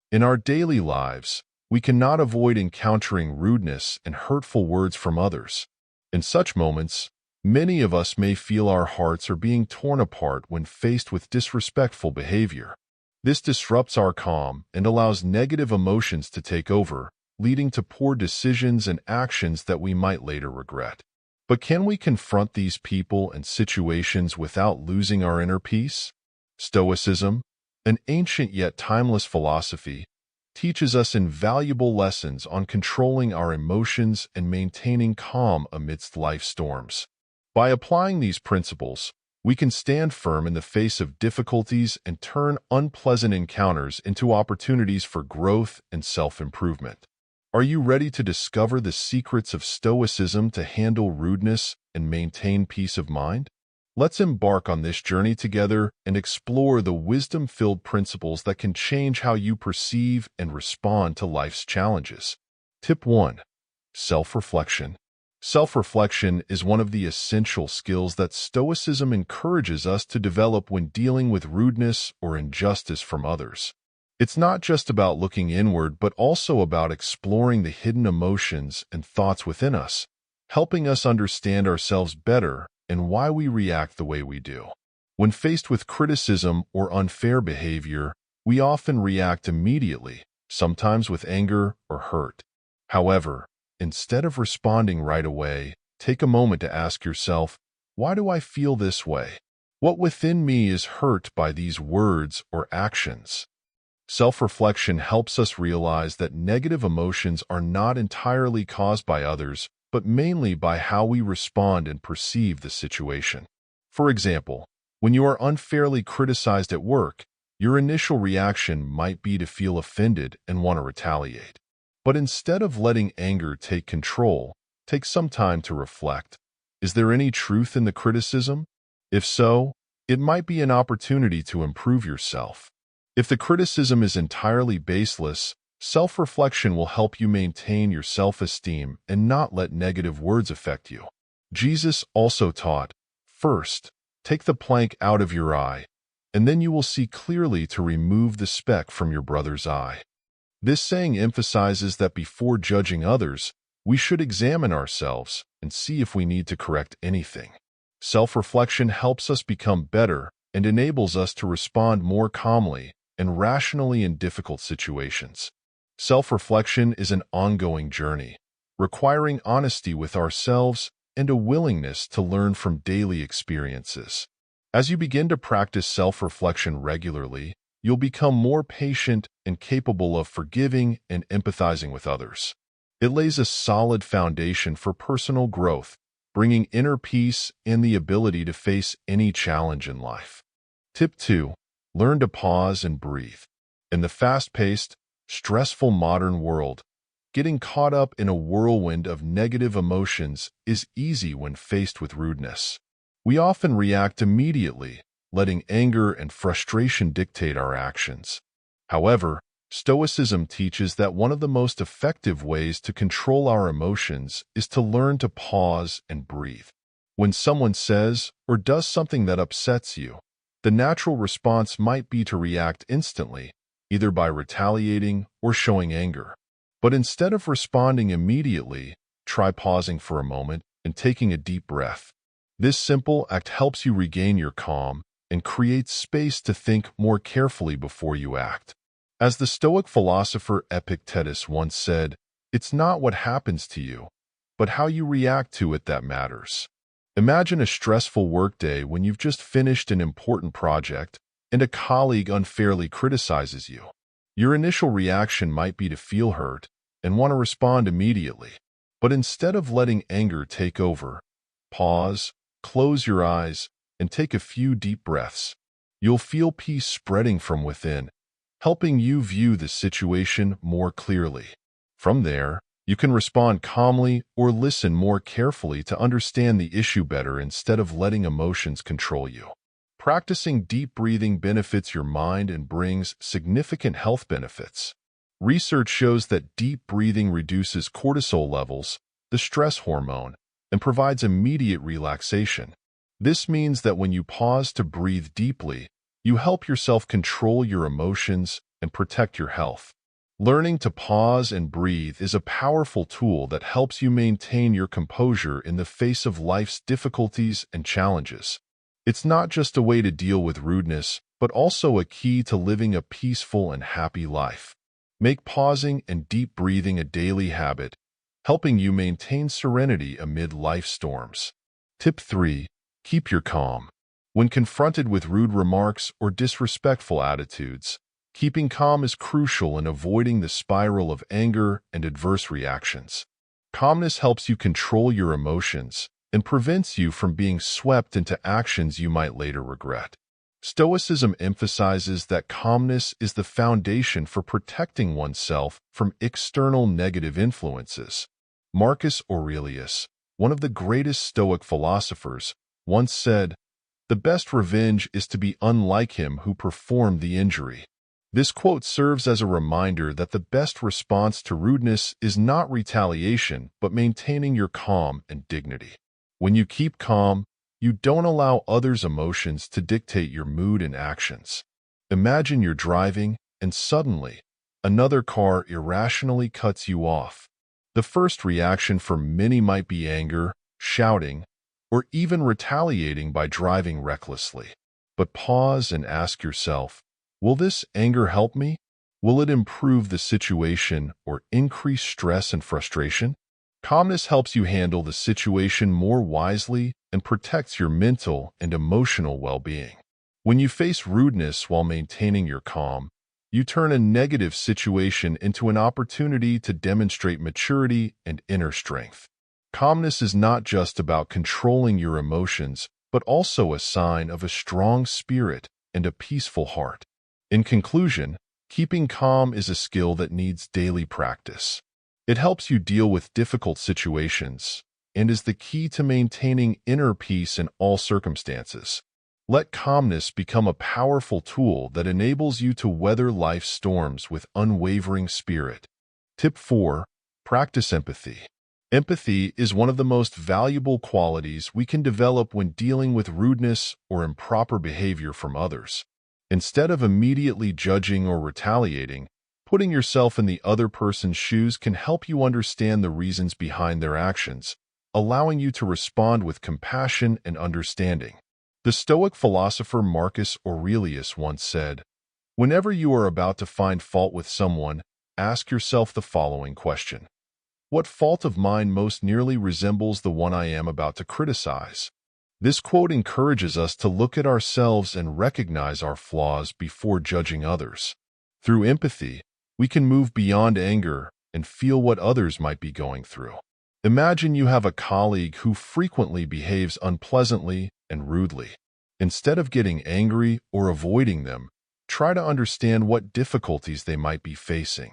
In our daily lives, we cannot avoid encountering rudeness and hurtful words from others. In such moments, many of us may feel our hearts are being torn apart when faced with disrespectful behavior. This disrupts our calm and allows negative emotions to take over, leading to poor decisions and actions that we might later regret. But can we confront these people and situations without losing our inner peace? Stoicism, an ancient yet timeless philosophy, teaches us invaluable lessons on controlling our emotions and maintaining calm amidst life's storms. By applying these principles, we can stand firm in the face of difficulties and turn unpleasant encounters into opportunities for growth and self-improvement. Are you ready to discover the secrets of Stoicism to handle rudeness and maintain peace of mind? Let's embark on this journey together and explore the wisdom-filled principles that can change how you perceive and respond to life's challenges. Tip 1. Self-reflection. Self-reflection is one of the essential skills that Stoicism encourages us to develop when dealing with rudeness or injustice from others. It's not just about looking inward, but also about exploring the hidden emotions and thoughts within us, helping us understand ourselves better and why we react the way we do. When faced with criticism or unfair behavior, we often react immediately, sometimes with anger or hurt. However, instead of responding right away, take a moment to ask yourself, why do I feel this way? What within me is hurt by these words or actions? Self-reflection helps us realize that negative emotions are not entirely caused by others, but mainly by how we respond and perceive the situation. For example, when you are unfairly criticized at work, your initial reaction might be to feel offended and want to retaliate. But instead of letting anger take control, take some time to reflect. Is there any truth in the criticism? If so, it might be an opportunity to improve yourself. If the criticism is entirely baseless, self-reflection will help you maintain your self-esteem and not let negative words affect you. Jesus also taught, first, take the plank out of your eye, and then you will see clearly to remove the speck from your brother's eye. This saying emphasizes that before judging others, we should examine ourselves and see if we need to correct anything. Self-reflection helps us become better and enables us to respond more calmly and rationally in difficult situations. Self-reflection is an ongoing journey, requiring honesty with ourselves and a willingness to learn from daily experiences. As you begin to practice self-reflection regularly, you'll become more patient and capable of forgiving and empathizing with others. It lays a solid foundation for personal growth, bringing inner peace and the ability to face any challenge in life. Tip 2. Learn to pause and breathe. In the fast-paced, stressful modern world, getting caught up in a whirlwind of negative emotions is easy when faced with rudeness. We often react immediately, letting anger and frustration dictate our actions. However, Stoicism teaches that one of the most effective ways to control our emotions is to learn to pause and breathe. When someone says or does something that upsets you, the natural response might be to react instantly, either by retaliating or showing anger. But instead of responding immediately, try pausing for a moment and taking a deep breath. This simple act helps you regain your calm and creates space to think more carefully before you act. As the Stoic philosopher Epictetus once said, "It's not what happens to you, but how you react to it that matters." Imagine a stressful workday when you've just finished an important project and a colleague unfairly criticizes you. Your initial reaction might be to feel hurt and want to respond immediately. But instead of letting anger take over, pause, close your eyes, and take a few deep breaths. You'll feel peace spreading from within, helping you view the situation more clearly. From there, you can respond calmly or listen more carefully to understand the issue better instead of letting emotions control you. Practicing deep breathing benefits your mind and brings significant health benefits. Research shows that deep breathing reduces cortisol levels, the stress hormone, and provides immediate relaxation. This means that when you pause to breathe deeply, you help yourself control your emotions and protect your health. Learning to pause and breathe is a powerful tool that helps you maintain your composure in the face of life's difficulties and challenges. It's not just a way to deal with rudeness, but also a key to living a peaceful and happy life. Make pausing and deep breathing a daily habit, helping you maintain serenity amid life storms. Tip 3. Keep your calm. When confronted with rude remarks or disrespectful attitudes, keeping calm is crucial in avoiding the spiral of anger and adverse reactions. Calmness helps you control your emotions and prevents you from being swept into actions you might later regret. Stoicism emphasizes that calmness is the foundation for protecting oneself from external negative influences. Marcus Aurelius, one of the greatest Stoic philosophers, once said, "The best revenge is to be unlike him who performed the injury." This quote serves as a reminder that the best response to rudeness is not retaliation, but maintaining your calm and dignity. When you keep calm, you don't allow others' emotions to dictate your mood and actions. Imagine you're driving, and suddenly, another car irrationally cuts you off. The first reaction for many might be anger, shouting, or even retaliating by driving recklessly. But pause and ask yourself, will this anger help me? Will it improve the situation or increase stress and frustration? Calmness helps you handle the situation more wisely and protects your mental and emotional well-being. When you face rudeness while maintaining your calm, you turn a negative situation into an opportunity to demonstrate maturity and inner strength. Calmness is not just about controlling your emotions, but also a sign of a strong spirit and a peaceful heart. In conclusion, keeping calm is a skill that needs daily practice. It helps you deal with difficult situations and is the key to maintaining inner peace in all circumstances. Let calmness become a powerful tool that enables you to weather life's storms with unwavering spirit. Tip 4. Practice empathy. Empathy is one of the most valuable qualities we can develop when dealing with rudeness or improper behavior from others. Instead of immediately judging or retaliating, putting yourself in the other person's shoes can help you understand the reasons behind their actions, allowing you to respond with compassion and understanding. The Stoic philosopher Marcus Aurelius once said, "Whenever you are about to find fault with someone, ask yourself the following question: what fault of mine most nearly resembles the one I am about to criticize?" This quote encourages us to look at ourselves and recognize our flaws before judging others. Through empathy, we can move beyond anger and feel what others might be going through. Imagine you have a colleague who frequently behaves unpleasantly and rudely. Instead of getting angry or avoiding them, try to understand what difficulties they might be facing.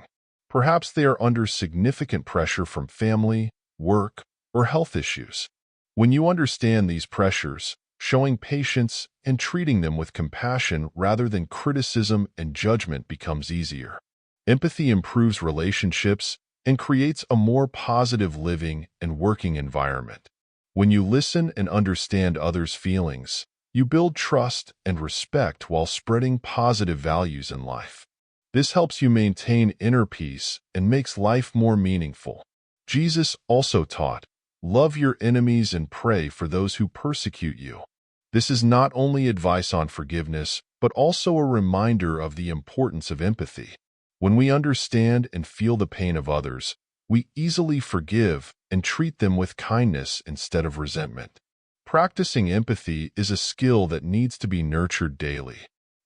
Perhaps they are under significant pressure from family, work, or health issues. When you understand these pressures, showing patience and treating them with compassion rather than criticism and judgment becomes easier. Empathy improves relationships and creates a more positive living and working environment. When you listen and understand others' feelings, you build trust and respect while spreading positive values in life. This helps you maintain inner peace and makes life more meaningful. Jesus also taught, "Love your enemies and pray for those who persecute you." This is not only advice on forgiveness, but also a reminder of the importance of empathy. When we understand and feel the pain of others, we easily forgive and treat them with kindness instead of resentment. Practicing empathy is a skill that needs to be nurtured daily.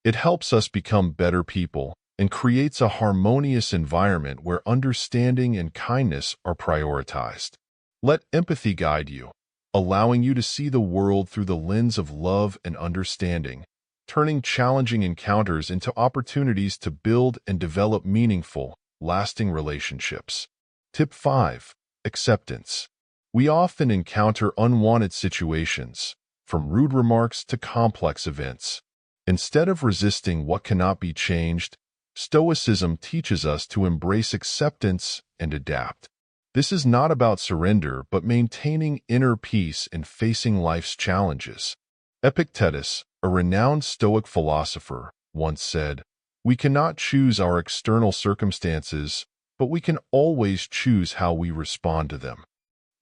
It helps us become better people and creates a harmonious environment where understanding and kindness are prioritized. Let empathy guide you, allowing you to see the world through the lens of love and understanding, turning challenging encounters into opportunities to build and develop meaningful, lasting relationships. Tip 5. Acceptance. We often encounter unwanted situations, from rude remarks to complex events. Instead of resisting what cannot be changed, Stoicism teaches us to embrace acceptance and adapt. This is not about surrender, but maintaining inner peace and facing life's challenges. Epictetus, a renowned Stoic philosopher, once said, We cannot choose our external circumstances, but we can always choose how we respond to them.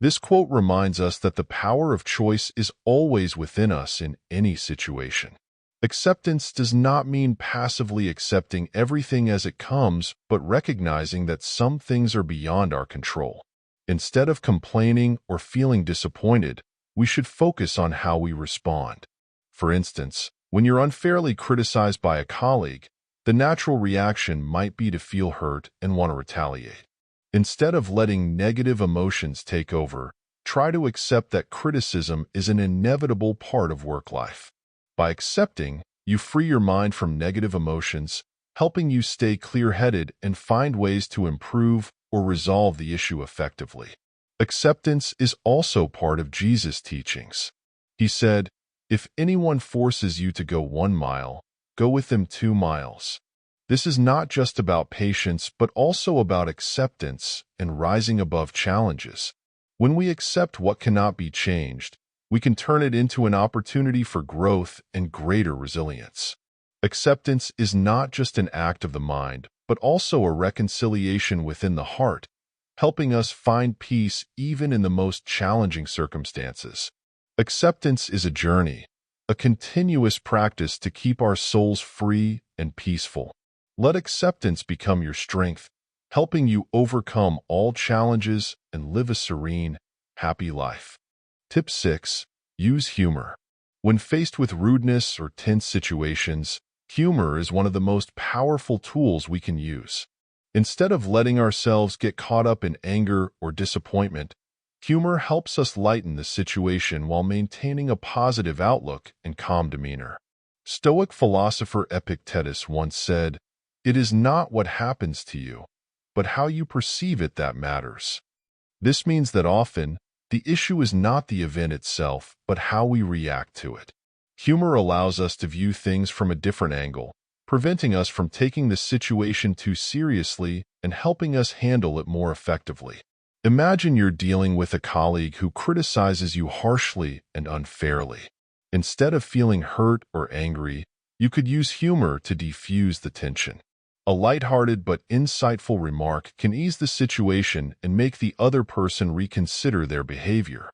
This quote reminds us that the power of choice is always within us in any situation. Acceptance does not mean passively accepting everything as it comes, but recognizing that some things are beyond our control. Instead of complaining or feeling disappointed, we should focus on how we respond. For instance, when you're unfairly criticized by a colleague, the natural reaction might be to feel hurt and want to retaliate. Instead of letting negative emotions take over, try to accept that criticism is an inevitable part of work life. By accepting, you free your mind from negative emotions, helping you stay clear-headed and find ways to improve or resolve the issue effectively. Acceptance is also part of Jesus' teachings. He said, "If anyone forces you to go 1 mile, go with them 2 miles." This is not just about patience, but also about acceptance and rising above challenges. When we accept what cannot be changed, we can turn it into an opportunity for growth and greater resilience. Acceptance is not just an act of the mind, but also a reconciliation within the heart, helping us find peace even in the most challenging circumstances. Acceptance is a journey, a continuous practice to keep our souls free and peaceful. Let acceptance become your strength, helping you overcome all challenges and live a serene, happy life. Tip 6. Use humor. When faced with rudeness or tense situations, humor is one of the most powerful tools we can use. Instead of letting ourselves get caught up in anger or disappointment, humor helps us lighten the situation while maintaining a positive outlook and calm demeanor. Stoic philosopher Epictetus once said, "It is not what happens to you, but how you perceive it that matters." This means that often, the issue is not the event itself, but how we react to it. Humor allows us to view things from a different angle, preventing us from taking the situation too seriously and helping us handle it more effectively. Imagine you're dealing with a colleague who criticizes you harshly and unfairly. Instead of feeling hurt or angry, you could use humor to defuse the tension. A lighthearted but insightful remark can ease the situation and make the other person reconsider their behavior.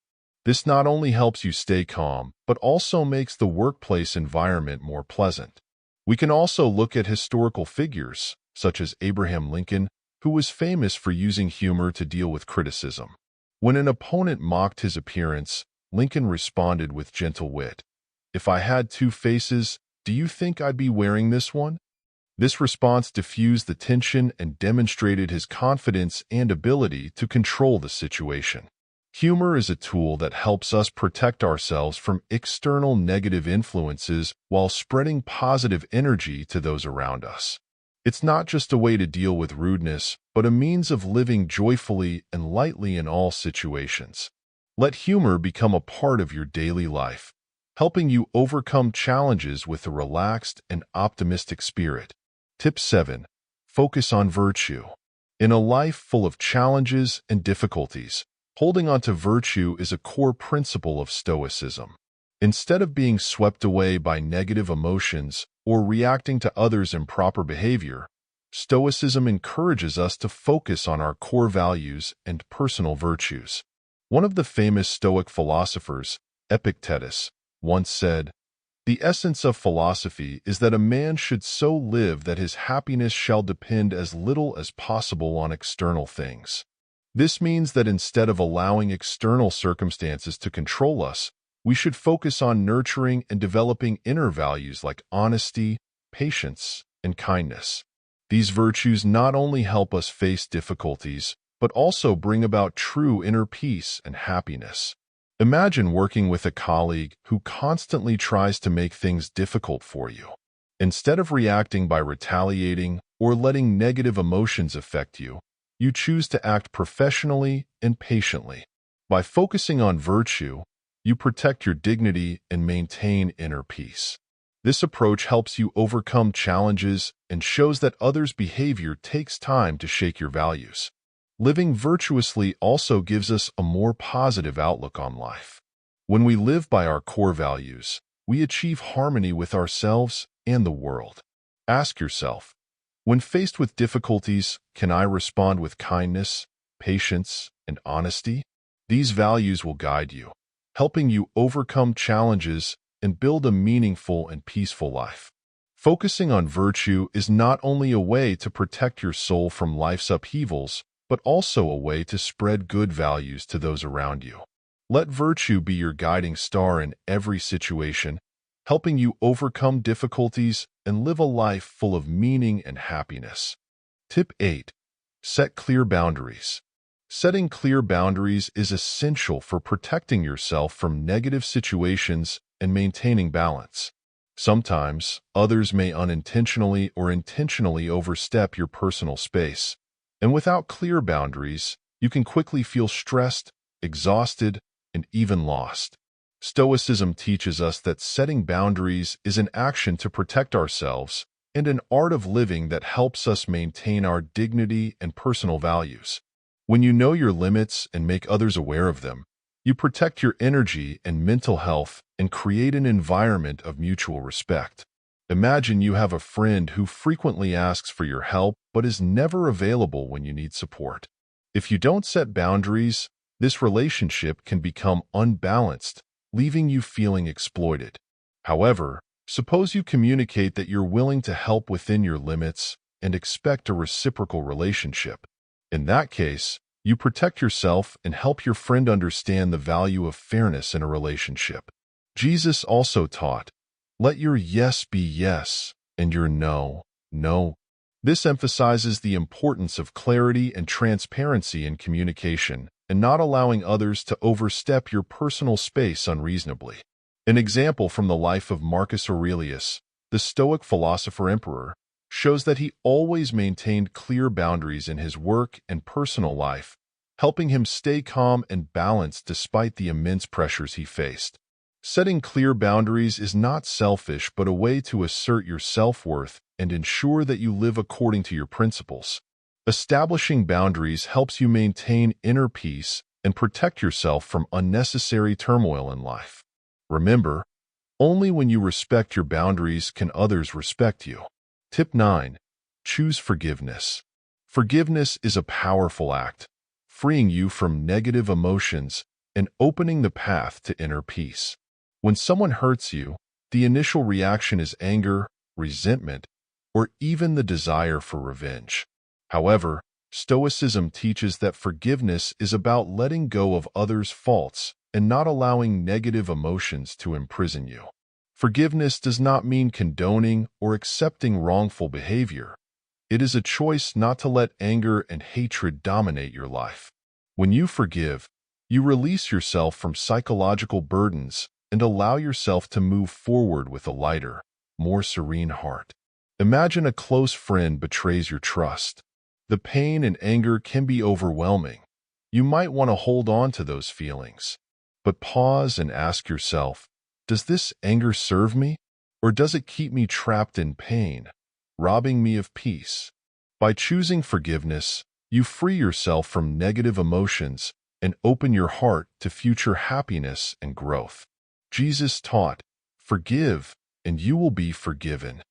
This not only helps you stay calm, but also makes the workplace environment more pleasant. We can also look at historical figures, such as Abraham Lincoln, who was famous for using humor to deal with criticism. When an opponent mocked his appearance, Lincoln responded with gentle wit, "If I had 2 faces, do you think I'd be wearing this one?" This response diffused the tension and demonstrated his confidence and ability to control the situation. Humor is a tool that helps us protect ourselves from external negative influences while spreading positive energy to those around us. It's not just a way to deal with rudeness, but a means of living joyfully and lightly in all situations. Let humor become a part of your daily life, helping you overcome challenges with a relaxed and optimistic spirit. Tip 7. Focus on virtue. In a life full of challenges and difficulties, holding on to virtue is a core principle of Stoicism. Instead of being swept away by negative emotions or reacting to others' improper behavior, Stoicism encourages us to focus on our core values and personal virtues. One of the famous Stoic philosophers, Epictetus, once said, "The essence of philosophy is that a man should so live that his happiness shall depend as little as possible on external things." This means that instead of allowing external circumstances to control us, we should focus on nurturing and developing inner values like honesty, patience, and kindness. These virtues not only help us face difficulties, but also bring about true inner peace and happiness. Imagine working with a colleague who constantly tries to make things difficult for you. Instead of reacting by retaliating or letting negative emotions affect you, you choose to act professionally and patiently. By focusing on virtue, you protect your dignity and maintain inner peace. This approach helps you overcome challenges and shows that others' behavior takes time to shake your values. Living virtuously also gives us a more positive outlook on life. When we live by our core values, we achieve harmony with ourselves and the world. Ask yourself, When faced with difficulties, can I respond with kindness, patience, and honesty? These values will guide you, helping you overcome challenges and build a meaningful and peaceful life. Focusing on virtue is not only a way to protect your soul from life's upheavals, but also a way to spread good values to those around you. Let virtue be your guiding star in every situation, helping you overcome difficulties and live a life full of meaning and happiness. Tip 8. Set clear boundaries. Setting clear boundaries is essential for protecting yourself from negative situations and maintaining balance. Sometimes, others may unintentionally or intentionally overstep your personal space, and without clear boundaries, you can quickly feel stressed, exhausted, and even lost. Stoicism teaches us that setting boundaries is an action to protect ourselves and an art of living that helps us maintain our dignity and personal values. When you know your limits and make others aware of them, you protect your energy and mental health and create an environment of mutual respect. Imagine you have a friend who frequently asks for your help but is never available when you need support. If you don't set boundaries, this relationship can become unbalanced, leaving you feeling exploited. However, suppose you communicate that you're willing to help within your limits and expect a reciprocal relationship. In that case, you protect yourself and help your friend understand the value of fairness in a relationship. Jesus also taught, "Let your yes be yes and your no, no." This emphasizes the importance of clarity and transparency in communication and not allowing others to overstep your personal space unreasonably. An example from the life of Marcus Aurelius, the Stoic philosopher-emperor, shows that he always maintained clear boundaries in his work and personal life, helping him stay calm and balanced despite the immense pressures he faced. Setting clear boundaries is not selfish but a way to assert your self-worth and ensure that you live according to your principles. Establishing boundaries helps you maintain inner peace and protect yourself from unnecessary turmoil in life. Remember, only when you respect your boundaries can others respect you. Tip 9. Choose forgiveness. Forgiveness is a powerful act, freeing you from negative emotions and opening the path to inner peace. When someone hurts you, the initial reaction is anger, resentment, or even the desire for revenge. However, Stoicism teaches that forgiveness is about letting go of others' faults and not allowing negative emotions to imprison you. Forgiveness does not mean condoning or accepting wrongful behavior. It is a choice not to let anger and hatred dominate your life. When you forgive, you release yourself from psychological burdens and allow yourself to move forward with a lighter, more serene heart. Imagine a close friend betrays your trust. The pain and anger can be overwhelming. You might want to hold on to those feelings. But pause and ask yourself, does this anger serve me, or does it keep me trapped in pain, robbing me of peace? By choosing forgiveness, you free yourself from negative emotions and open your heart to future happiness and growth. Jesus taught, "Forgive, and you will be forgiven."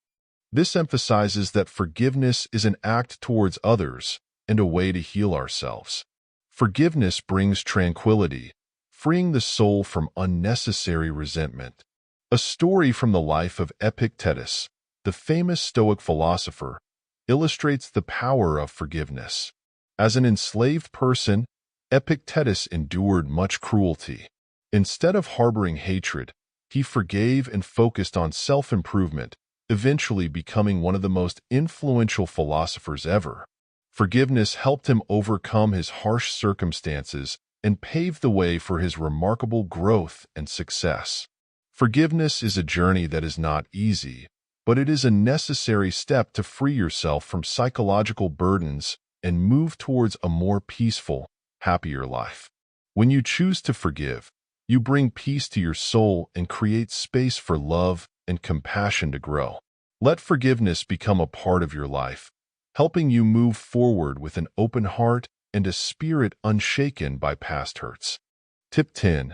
This emphasizes that forgiveness is an act towards others and a way to heal ourselves. Forgiveness brings tranquility, freeing the soul from unnecessary resentment. A story from the life of Epictetus, the famous Stoic philosopher, illustrates the power of forgiveness. As an enslaved person, Epictetus endured much cruelty. Instead of harboring hatred, he forgave and focused on self-improvement, eventually becoming one of the most influential philosophers ever. Forgiveness helped him overcome his harsh circumstances and paved the way for his remarkable growth and success. Forgiveness is a journey that is not easy, but it is a necessary step to free yourself from psychological burdens and move towards a more peaceful, happier life. When you choose to forgive, you bring peace to your soul and create space for love and compassion to grow. Let forgiveness become a part of your life, helping you move forward with an open heart and a spirit unshaken by past hurts. Tip 10.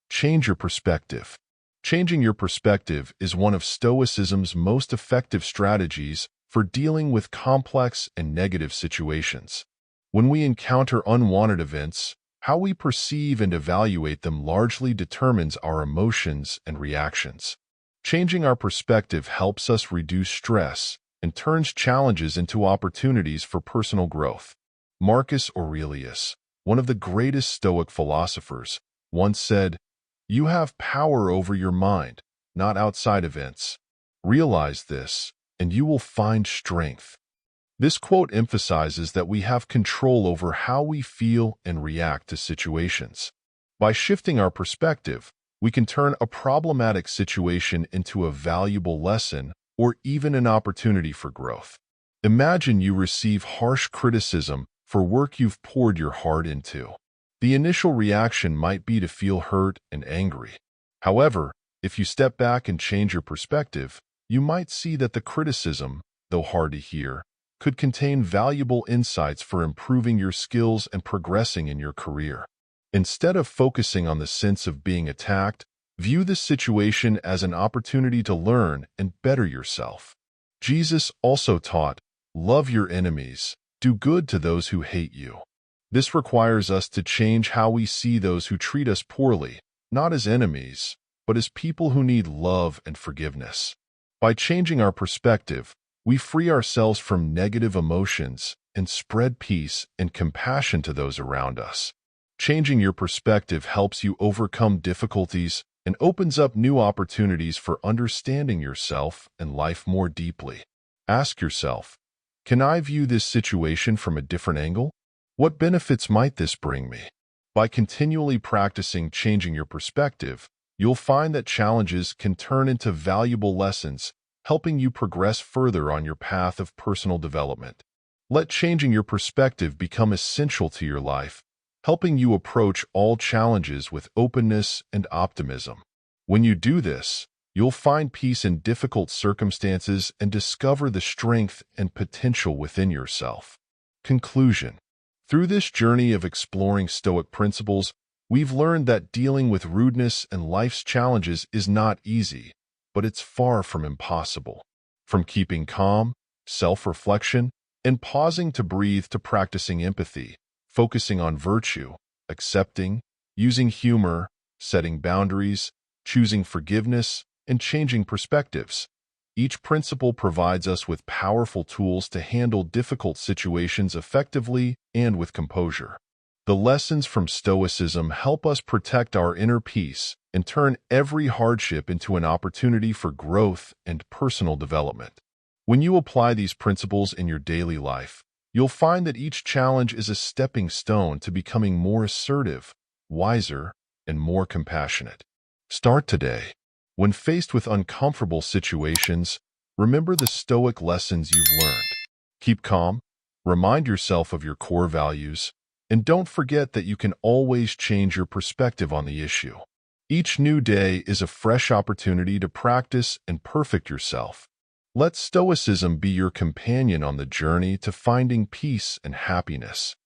Change your perspective. Changing your perspective is one of Stoicism's most effective strategies for dealing with complex and negative situations. When we encounter unwanted events, how we perceive and evaluate them largely determines our emotions and reactions. Changing our perspective helps us reduce stress and turns challenges into opportunities for personal growth. Marcus Aurelius, one of the greatest Stoic philosophers, once said, "You have power over your mind, not outside events. Realize this, and you will find strength." This quote emphasizes that we have control over how we feel and react to situations. By shifting our perspective, we can turn a problematic situation into a valuable lesson or even an opportunity for growth. Imagine you receive harsh criticism for work you've poured your heart into. The initial reaction might be to feel hurt and angry. However, if you step back and change your perspective, you might see that the criticism, though hard to hear, could contain valuable insights for improving your skills and progressing in your career. Instead of focusing on the sense of being attacked, view this situation as an opportunity to learn and better yourself. Jesus also taught, "Love your enemies, do good to those who hate you." This requires us to change how we see those who treat us poorly, not as enemies, but as people who need love and forgiveness. By changing our perspective, we free ourselves from negative emotions and spread peace and compassion to those around us. Changing your perspective helps you overcome difficulties and opens up new opportunities for understanding yourself and life more deeply. Ask yourself, can I view this situation from a different angle? What benefits might this bring me? By continually practicing changing your perspective, you'll find that challenges can turn into valuable lessons, helping you progress further on your path of personal development. Let changing your perspective become essential to your life, helping you approach all challenges with openness and optimism. When you do this, you'll find peace in difficult circumstances and discover the strength and potential within yourself. Conclusion. Through this journey of exploring Stoic principles, we've learned that dealing with rudeness and life's challenges is not easy, but it's far from impossible. From keeping calm, self-reflection, and pausing to breathe to practicing empathy, focusing on virtue, accepting, using humor, setting boundaries, choosing forgiveness, and changing perspectives. Each principle provides us with powerful tools to handle difficult situations effectively and with composure. The lessons from Stoicism help us protect our inner peace and turn every hardship into an opportunity for growth and personal development. When you apply these principles in your daily life, you'll find that each challenge is a stepping stone to becoming more assertive, wiser, and more compassionate. Start today. When faced with uncomfortable situations, remember the Stoic lessons you've learned. Keep calm, remind yourself of your core values, and don't forget that you can always change your perspective on the issue. Each new day is a fresh opportunity to practice and perfect yourself. Let Stoicism be your companion on the journey to finding peace and happiness.